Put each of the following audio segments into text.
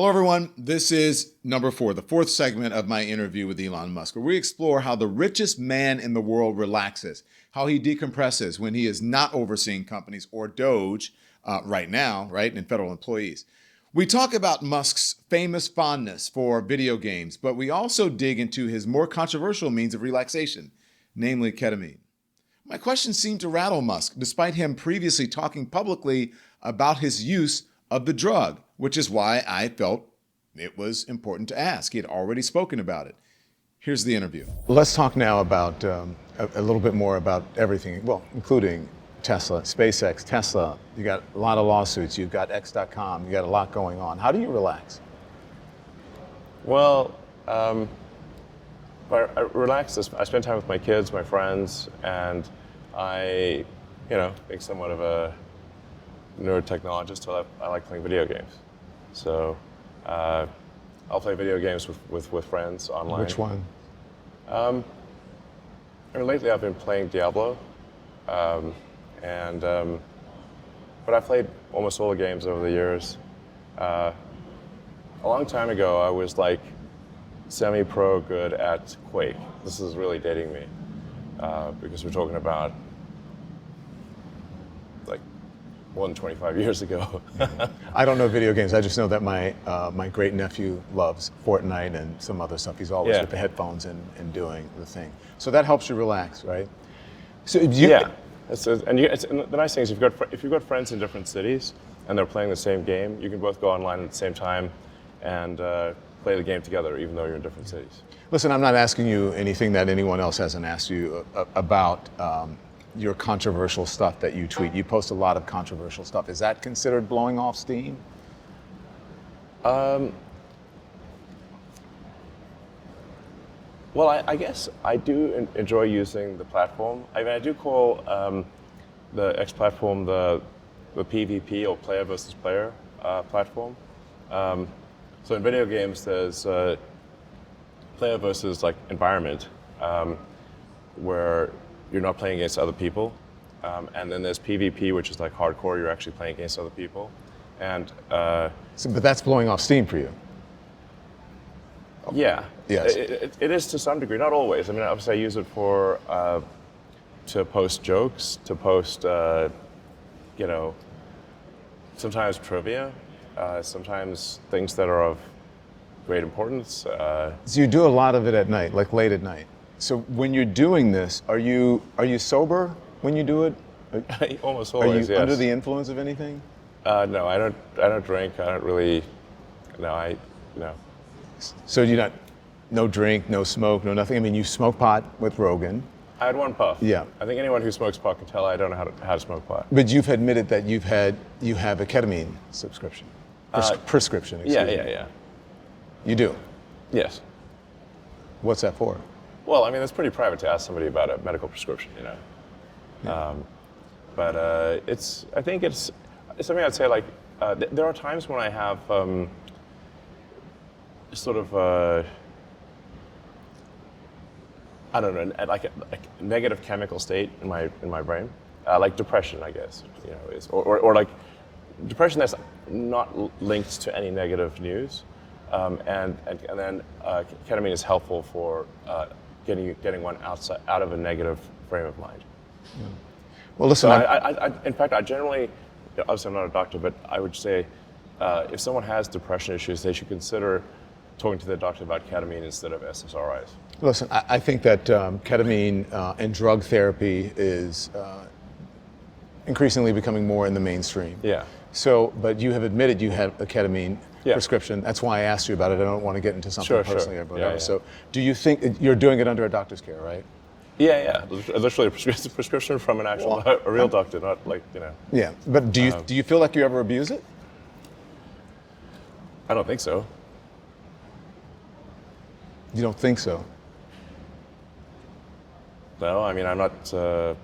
Hello, everyone. This is number 4, the 4th segment of my interview with Elon Musk, where we explore how the richest man in the world relaxes, how he decompresses when he is not overseeing companies or Doge right now, right, and federal employees. We talk about Musk's famous fondness for video games, but we also dig into his more controversial means of relaxation, namely ketamine. My questions seem to rattle Musk, despite him previously talking publicly about his use of the drug, which is why I felt it was important to ask. He had already spoken about it. Here's the interview. Let's talk now about a little bit more about everything, well, including Tesla, SpaceX, Tesla. You got a lot of lawsuits. You've got X.com. You got a lot going on. How do you relax? Well, I relax. I spend time with my kids, my friends, and I, think somewhat of a nerd technologist. So I like playing video games. So I'll play video games with friends online. Which one? Lately I've been playing Diablo, but I've played almost all the games over the years. A long time ago, I was like semi-pro good at Quake. This is really dating me because we're talking about like more than 25 years ago. I don't know video games. I just know that my great nephew loves Fortnite and some other stuff. He's always with the headphones and doing the thing. So that helps you relax, right? So And the nice thing is if you've got friends in different cities and they're playing the same game, you can both go online at the same time and play the game together, even though you're in different cities. Listen, I'm not asking you anything that anyone else hasn't asked you about your controversial stuff that you tweet. You post a lot of controversial stuff. Is that considered blowing off steam? Well, I guess I do enjoy using the platform. I mean, I do call the X platform the PvP, or player versus player platform. So in video games, there's player versus like environment, where you're not playing against other people, and then there's PvP, which is like hardcore. You're actually playing against other people, and but that's blowing off steam for you. Yeah. Yes. It is to some degree, not always. I mean, obviously, I use it for to post jokes, to post, sometimes trivia, sometimes things that are of great importance. So you do a lot of it at night, like late at night. So when you're doing this, are you sober when you do it? Almost Are always. you Yes. under the influence of anything? No, I don't drink. I don't really. No. So no drink, no smoke, no nothing. I mean, you smoke pot with Rogan. I had one puff. Yeah. I think anyone who smokes pot can tell I don't know how to smoke pot. But you've admitted that you have a ketamine subscription, prescription. Excuse me. Yeah. You do. Yes. What's that for? Well, I mean, it's pretty private to ask somebody about a medical prescription, Yeah. But I think it's something I'd say, like, there are times when I have sort of, I don't know, like a negative chemical state in my brain, like depression, I guess, or like depression that's not linked to any negative news. And then ketamine is helpful for getting one out of a negative frame of mind. Yeah. Well, listen. So in fact, I generally, obviously I'm not a doctor, but I would say if someone has depression issues, they should consider talking to their doctor about ketamine instead of SSRIs. Listen, I think that ketamine and drug therapy is increasingly becoming more in the mainstream. Yeah. So, but you have admitted you have a ketamine prescription. That's why I asked you about it. I don't want to get into something personally or whatever. Yeah. So, do you think you're doing it under a doctor's care, right? Yeah. Literally a prescription from a real doctor, not like, Yeah, but do you feel like you ever abuse it? I don't think so. You don't think so? No, I mean, I'm not. No,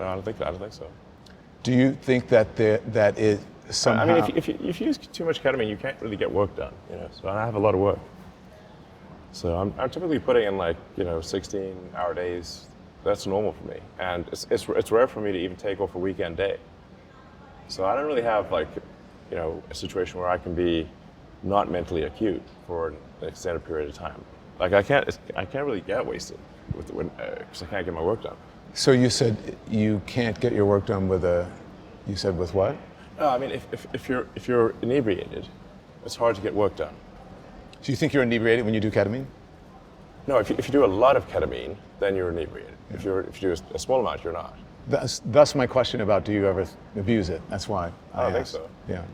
I don't think so. Do you think that that is somehow? I mean, if you use too much ketamine, you can't really get work done. So I have a lot of work. So I'm typically putting in 16-hour days. That's normal for me, and it's rare for me to even take off a weekend day. So I don't really have a situation where I can be not mentally acute for an extended period of time. Like I can't really get wasted because I can't get my work done. So you said you can't get your work done with you said with what? No, I mean if you're inebriated, it's hard to get work done. So you think you're inebriated when you do ketamine? No, if you do a lot of ketamine, then you're inebriated. Yeah. If you do a small amount, you're not. Thus my question about do you ever abuse it? That's why I don't think so. Yeah.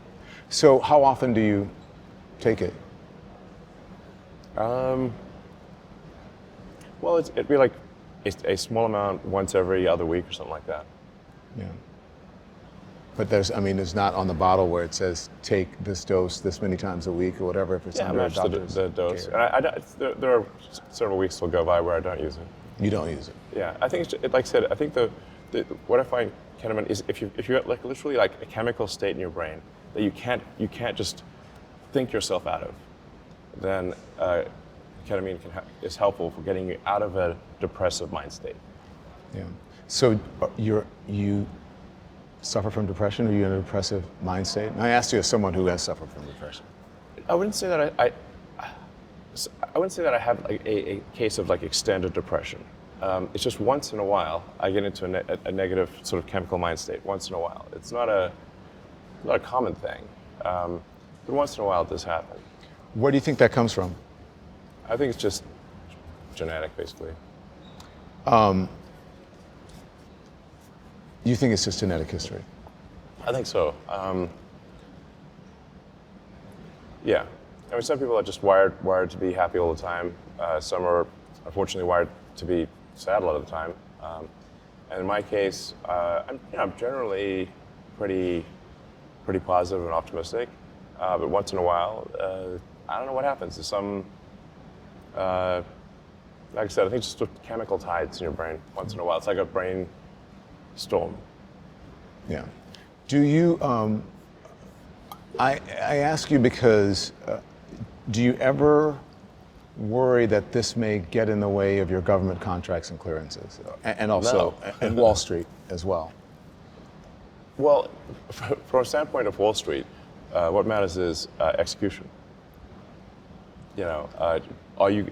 So how often do you take it? Well, it'd be like a small amount once every other week or something like that. Yeah. But there's not on the bottle where it says take this dose this many times a week or whatever if it's under a doctor's the dose. care. And there are several weeks will go by where I don't use it. You don't use it? Yeah, I think like I said, I think what I find ketamine is if you got like literally like a chemical state in your brain that you can't just think yourself out of, then ketamine is helpful for getting you out of a depressive mind state. Yeah. So you suffer from depression, or are you in a depressive mind state? And I asked you as someone who has suffered from depression. I wouldn't say that I wouldn't say that I have like a case of like extended depression. It's just once in a while I get into a negative sort of chemical mind state. Once in a while, it's not a common thing, but once in a while it does happen. Where do you think that comes from? I think it's just genetic, basically. You think it's just genetic history? I think so. Yeah. I mean, some people are just wired to be happy all the time. Some are unfortunately wired to be sad a lot of the time. And in my case, I'm generally pretty positive and optimistic. But once in a while, I don't know what happens. There's some, like I said, I think it's just chemical tides in your brain once in a while. It's like a brain storm. Yeah. Do you, I ask you because, do you ever worry that this may get in the way of your government contracts and clearances? And also, No. and Wall Street as well? Well, from a standpoint of Wall Street, what matters is execution. You know, are you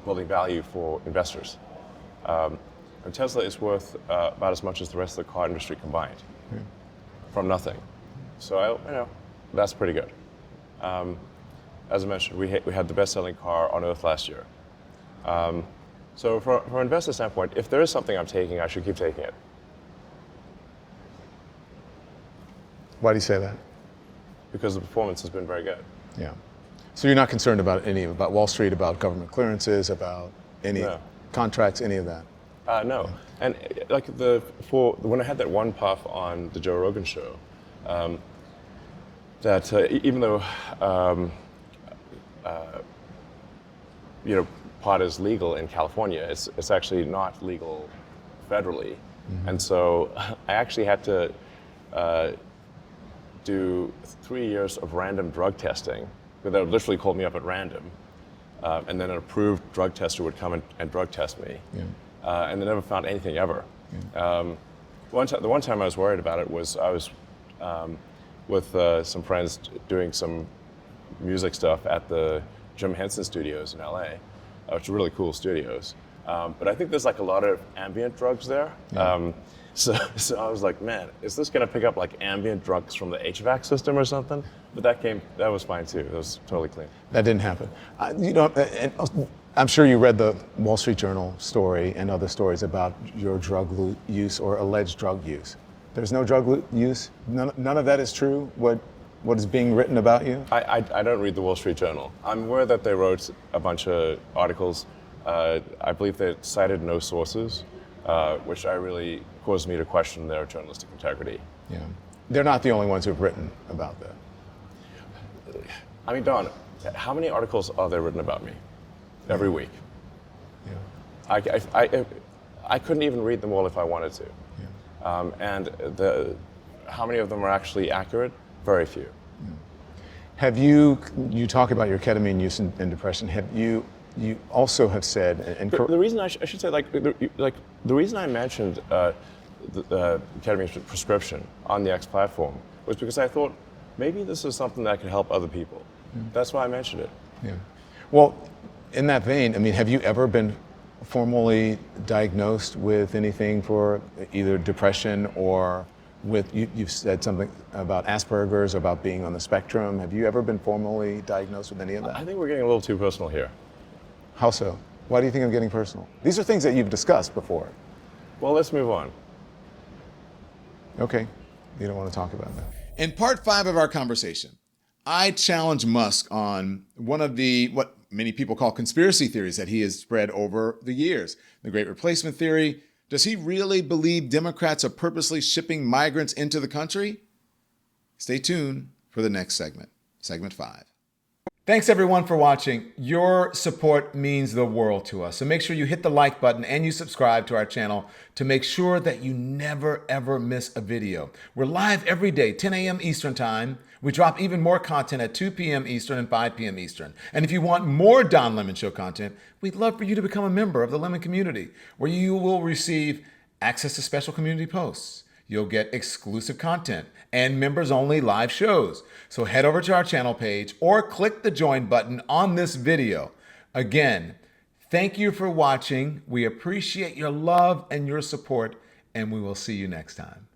building value for investors? And Tesla is worth about as much as the rest of the car industry combined, from nothing. So that's pretty good. As I mentioned, we had the best-selling car on Earth last year. So from an investor standpoint, if there is something I'm taking, I should keep taking it. Why do you say that? Because the performance has been very good. Yeah. So you're not concerned about about Wall Street, about government clearances, about any contracts, any of that? No. Yeah. And like when I had that one puff on the Joe Rogan show, that even though pot is legal in California, it's actually not legal federally, and so I actually had to do 3 years of random drug testing. They would literally call me up at random, and then an approved drug tester would come and drug test me. Yeah. And they never found anything ever. Yeah. The one time I was worried about it was I was with some friends doing some music stuff at the Jim Henson Studios in LA, which are really cool studios. But I think there's like a lot of ambient drugs there. Yeah. So I was like, man, is this going to pick up like ambient drugs from the HVAC system or something? But that was fine too. It was totally clean. That didn't happen. I'm sure you read the Wall Street Journal story and other stories about your drug use or alleged drug use. There's no drug use? None of that is true? What is being written about you? I don't read the Wall Street Journal. I'm aware that they wrote a bunch of articles. I believe they cited no sources, which really caused me to question their journalistic integrity. Yeah. They're not the only ones who've written about that. I mean, Don, how many articles are there written about me every week? Yeah. I couldn't even read them all if I wanted to. Yeah. And how many of them are actually accurate? Very few. Yeah. Have you talk about your ketamine use and depression, you also have said, and the reason I should say, the reason I mentioned the ketamine prescription on the X platform was because I thought maybe this is something that could help other people. That's why I mentioned it. Yeah. Well, in that vein, I mean, have you ever been formally diagnosed with anything for either depression or you've said something about Asperger's, about being on the spectrum. Have you ever been formally diagnosed with any of that? I think we're getting a little too personal here. How so? Why do you think I'm getting personal? These are things that you've discussed before. Well, let's move on. Okay. You don't want to talk about that. In part 5 of our conversation, I challenge Musk on one of the, what many people call conspiracy theories that he has spread over the years. The Great Replacement Theory. Does he really believe Democrats are purposely shipping migrants into the country? Stay tuned for the next segment, segment 5. Thanks everyone for watching. Your support means the world to us. So make sure you hit the like button and you subscribe to our channel to make sure that you never ever miss a video. We're live every day, 10 a.m. Eastern time. We drop even more content at 2 p.m. Eastern and 5 p.m. Eastern. And if you want more Don Lemon Show content, we'd love for you to become a member of the Lemon community, where you will receive access to special community posts. You'll get exclusive content and members-only live shows. So head over to our channel page or click the join button on this video. Again, thank you for watching. We appreciate your love and your support, and we will see you next time.